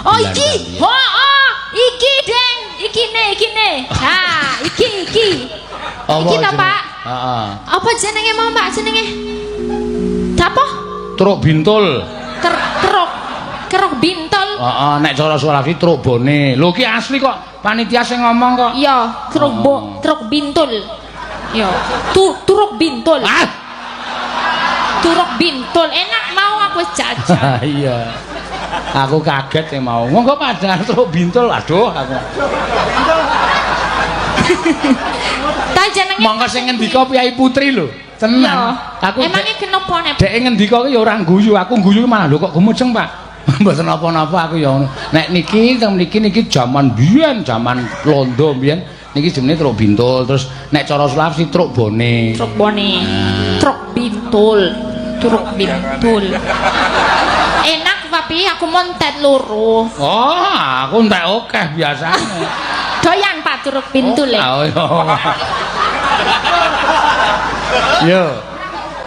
Oh iki. Oh, iki Deng. Iki ne. Ha, iki. Iki ta, Pak? Heeh. Apa jenenge mau, Pak? Jenenge? Apa? Truk bintul. Kerok bintul. Heeh, nek cara Sulawesi truk bone. Lho ki asli kok panitia sing ngomong kok. Iya, truk bintul. Yo, turuk bintul. Ah, turuk bintul. Enak mau aku wis jajal. iya. Aku kaget sing mau. Monggo padahal truk bintul. Aduh, aku. Ta jenenge Monggo sing ngendika Piyai Putri lho. Tenang. Aku emangnya kenapa nek? Dek ngendika ki ya ora guyu. Aku guyu malah lho kok gumujeng, Pak. Mboten napa-napa aku ya ngono. Nek niki jaman biyen, jaman londo biyen. Niki jenenge truk bintul, terus nek cara Sulawesi truk bone. Truk bone. Truk bintul. Truk bintul. Enak tapi aku montet loro. Oh, aku entek akeh biasane. Doyan Pak truk bintul. Oh, iya. Yo.